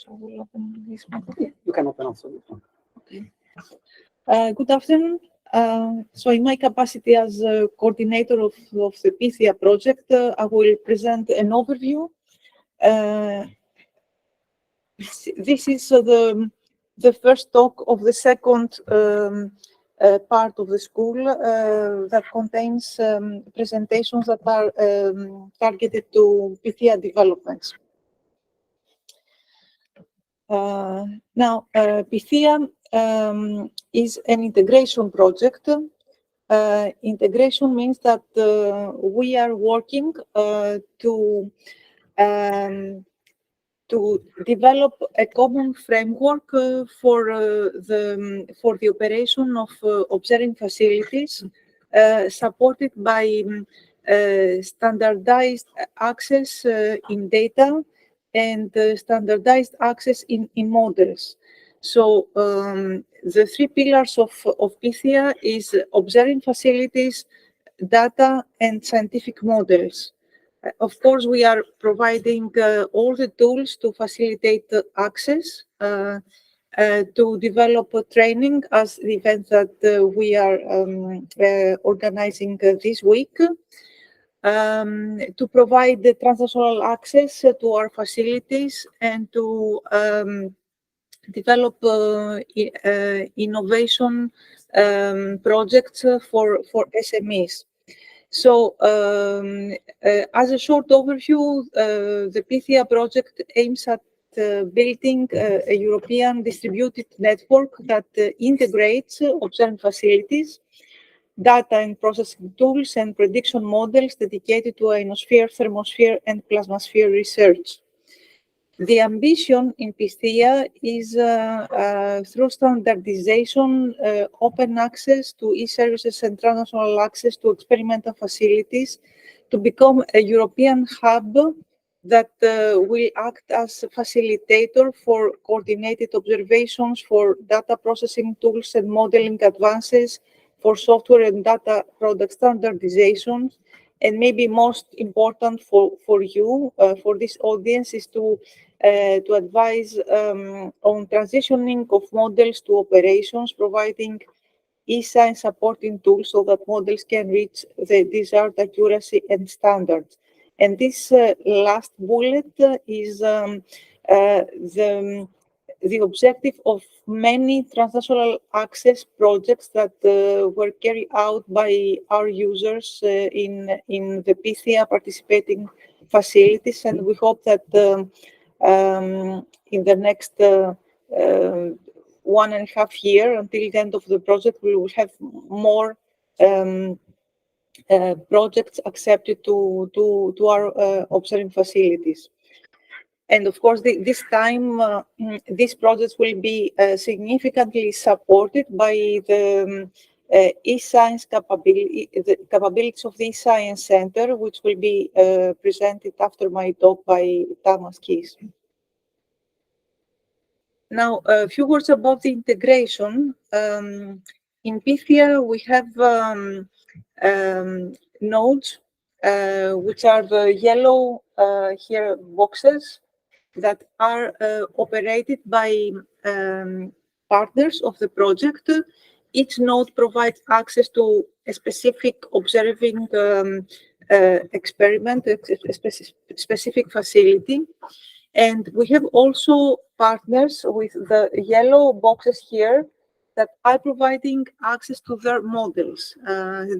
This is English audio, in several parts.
So we'll open this one. You can open also this one. Okay. Good afternoon. So in my capacity as coordinator of the PITHIA project, I will present an overview. This is the first talk of the second part of the school that contains presentations that are targeted to PITHIA developments. Now, PITHIA is an integration project. Integration means that we are working to develop a common framework for the operation of observing facilities, supported by standardized access in data and standardized access in models. So the three pillars of PITHIA is observing facilities, data, and scientific models. Of course, we are providing all the tools to facilitate access, to develop training as the event that we are organizing this week, to provide the transnational access to our facilities, and to develop innovation projects for SMEs. So, as a short overview, the PITHIA project aims at building a European distributed network that integrates observing facilities, data and processing tools, and prediction models dedicated to ionosphere, thermosphere, and plasmasphere research. The ambition in PITHIA is through standardization, open access to e-services and transnational access to experimental facilities, to become a European hub that will act as a facilitator for coordinated observations, for data processing tools and modeling advances, for software and data product standardization. And maybe most important for you, for this audience, is to advise on transitioning of models to operations, providing e-science supporting tools so that models can reach the desired accuracy and standards. And this last bullet is the objective of many transnational access projects that were carried out by our users in the PITHIA participating facilities, and we hope that in the next 1.5 years, until the end of the project, we will have more projects accepted to our observing facilities. And of course, this time, these projects will be significantly supported by the e-science capabilities of the e-science center, which will be presented after my talk by Thomas Keys. Now, a few words about the integration. In PITHIA, we have nodes, which are the yellow here boxes, that are operated by partners of the project. Each node provides access to a specific observing experiment, a specific facility. And we have also partners with the yellow boxes here that are providing access to their models.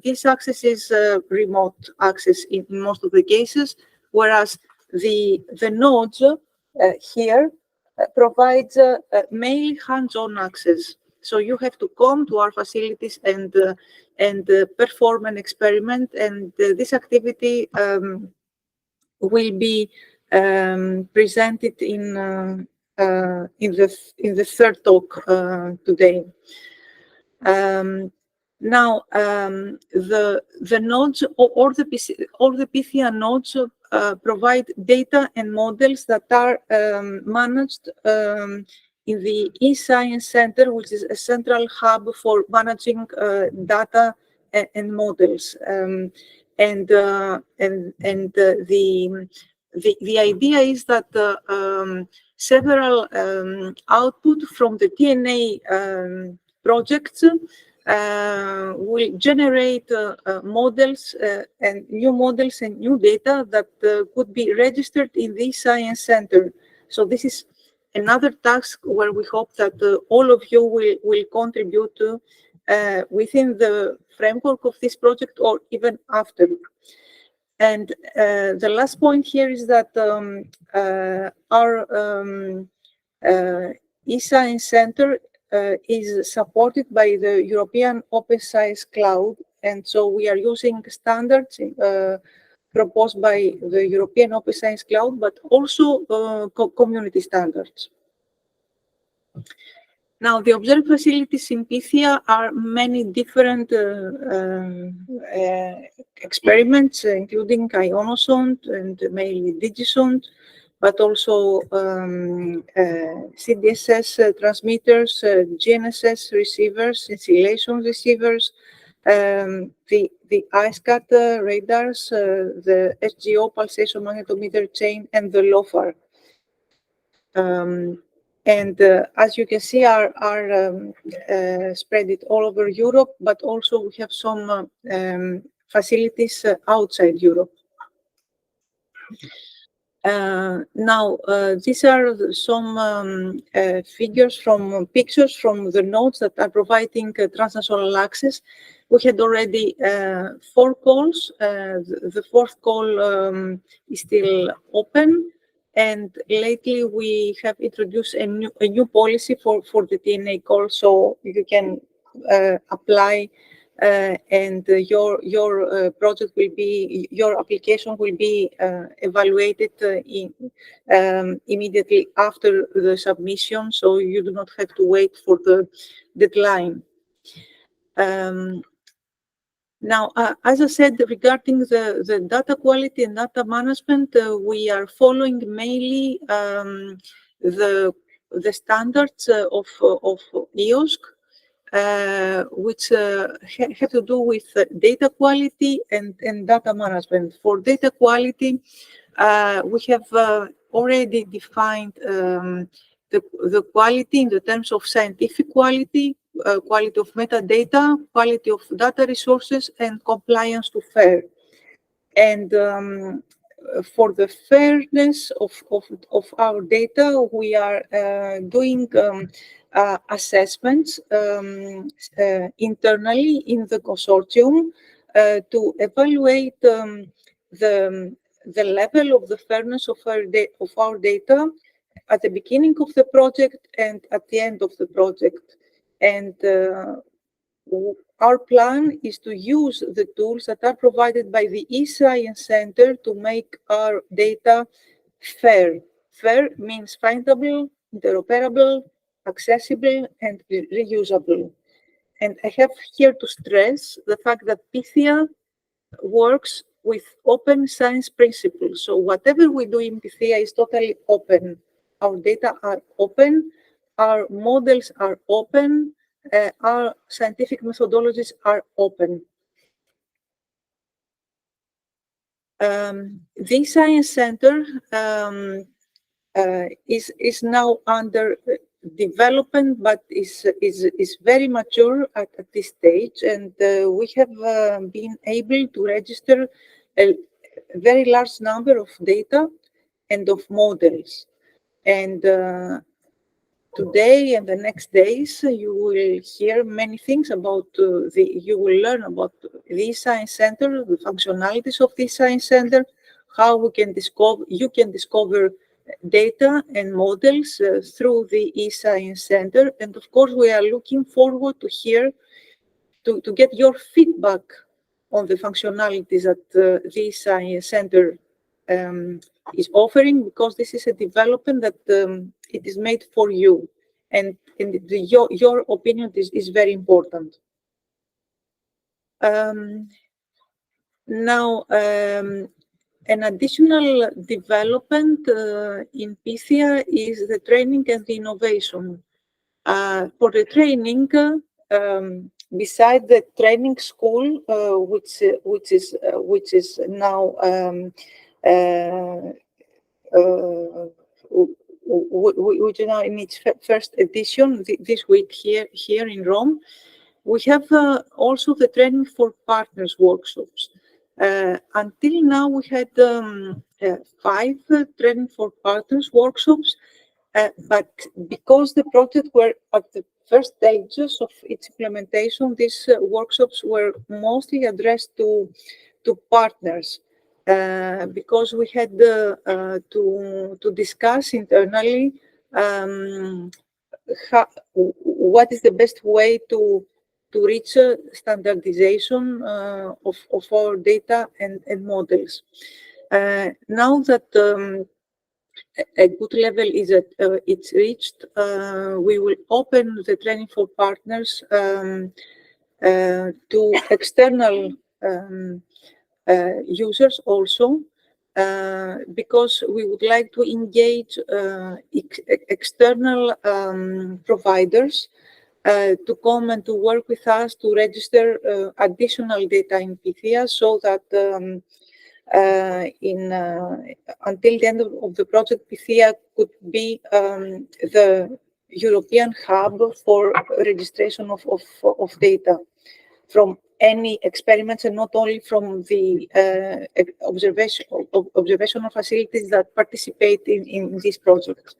This access is remote access in most of the cases, whereas the nodes here provides mainly hands-on access. So you have to come to our facilities and perform an experiment, and this activity will be presented in the third talk today. Now, the nodes or the PITHIA nodes provide data and models that are managed in the e-science center, which is a central hub for managing data and models. The idea is that several output from the TNA projects will generate models and new data that could be registered in the Science Center. So this is another task where we hope that all of you will contribute to within the framework of this project or even after. And the last point here is that our eScience Center is supported by the European Open Science Cloud. And so we are using standards proposed by the European Open Science Cloud, but also community standards. Now, the observed facilities in PITHIA are many different experiments, including ionosonde and mainly digisonde, but also CDSS transmitters, GNSS receivers, insulation receivers, the ISCAT radars, the SGO pulsation magnetometer chain, and the LOFAR. And as you can see, are spread it all over Europe, but also we have some facilities outside Europe. Now, these are some figures from pictures from the nodes that are providing transnational access. We had already 4 calls. The 4th call is still open. And lately, we have introduced a new policy for the TNA call, so you can apply, and your project will be, your application will be evaluated immediately after the submission, so you do not have to wait for the deadline. Now, as I said, regarding the data quality and data management, we are following mainly the standards of EOSC, which have to do with data quality and data management. For data quality, we have already defined the quality in the terms of scientific quality, quality of metadata, quality of data resources, and compliance to FAIR. And for the fairness of our data, we are doing assessments internally in the consortium to evaluate the level of the fairness of our data at the beginning of the project and at the end of the project. And our plan is to use the tools that are provided by the eScience Center to make our data fair. Fair means findable, interoperable, accessible, and reusable. And I have here to stress the fact that PITHIA works with open science principles. So whatever we do in PITHIA is totally open. Our data are open, our models are open, our scientific methodologies are open. The Science Center is now under development, but is very mature at this stage, and we have been able to register a very large number of data and of models. And today and the next days, you will hear many things about you will learn about the Science Center, the functionalities of the Science Center, how you can discover data and models through the eScience Center. And of course, we are looking forward to get your feedback on the functionalities that the Science Center is offering, because this is a development that it is made for you, and your opinion is very important. Now, an additional development in PITHIA is the training and the innovation. For the training, beside the training school, which is now which is now in its first edition this week here in Rome. We have also the training for partners workshops. Until now, we had 5 training for partners workshops, but because the project were at the first stages of its implementation, these workshops were mostly addressed to partners, because we had to discuss internally what is the best way to reach standardization of our data and models. Now that a good level is it's reached, we will open the training for partners to external users also, because we would like to engage external providers to come and to work with us to register additional data in PITHIA, so that until the end of the project, PITHIA could be the European hub for registration of data from any experiments, and not only from the observational facilities that participate in this project.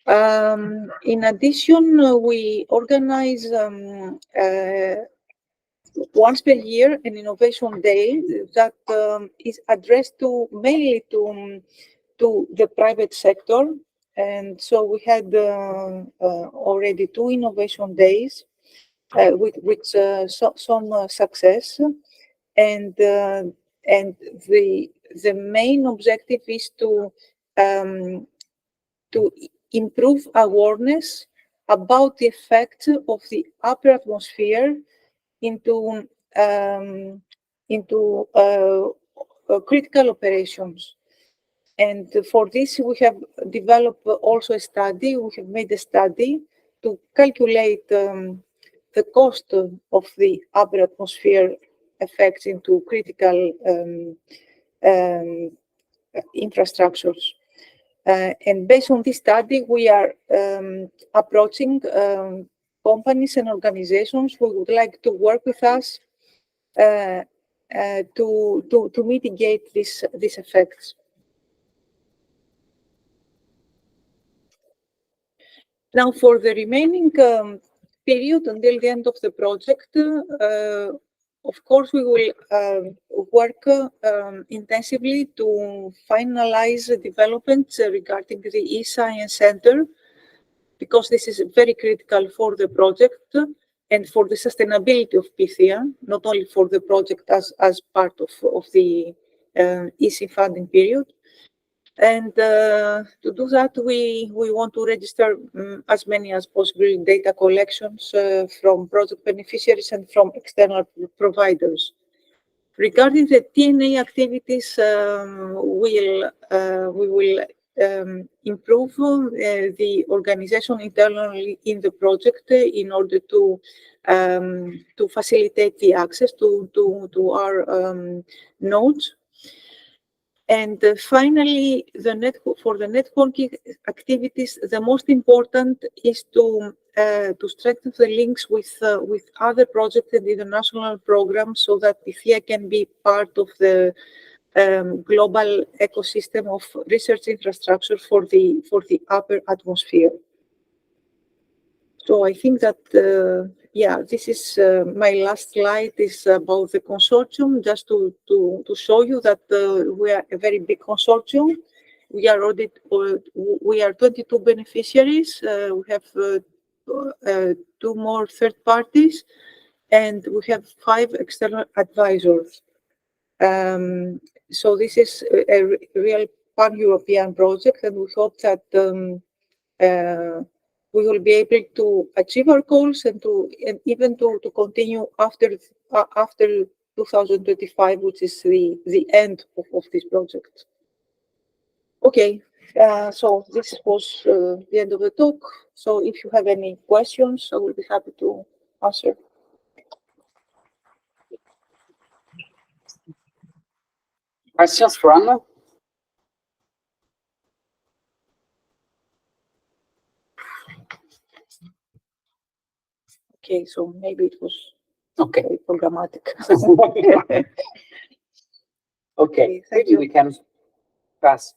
In addition, we organize once per year an innovation day that is addressed mainly to the private sector, and so we had already 2 innovation days with some success, and the main objective is to improve awareness about the effects of the upper atmosphere into critical operations. And for this, we have developed also a study. We have made a study to calculate the cost of the upper atmosphere effects into critical infrastructures. And based on this study, we are approaching companies and organizations who would like to work with us to mitigate these effects. Now, for the remaining period until the end of the project, of course, we will work intensively to finalize the developments regarding the eScience Center, because this is very critical for the project and for the sustainability of PITHIA, not only for the project as part of the EC funding period. And to do that, we want to register as many as possible data collections from project beneficiaries and from external providers. Regarding the TNA activities, we will improve the organization internally in the project in order to facilitate the access to our nodes. And finally, for the networking activities, the most important is to strengthen the links with other projects and international programs, so that PITHIA can be part of the global ecosystem of research infrastructure for the upper atmosphere. So I think that, this is my last slide is about the consortium, just to show you that we are a very big consortium. We are 22 beneficiaries. We have 2 more third parties, and we have 5 external advisors. So this is a real pan-European project, and we hope that we will be able to achieve our goals and even to continue after 2025, which is the end of this project. Okay, so this was the end of the talk. So if you have any questions, I will be happy to answer. Questions for Anna? Okay, so maybe it was Okay. very programmatic. Okay, Thank maybe you. we can pass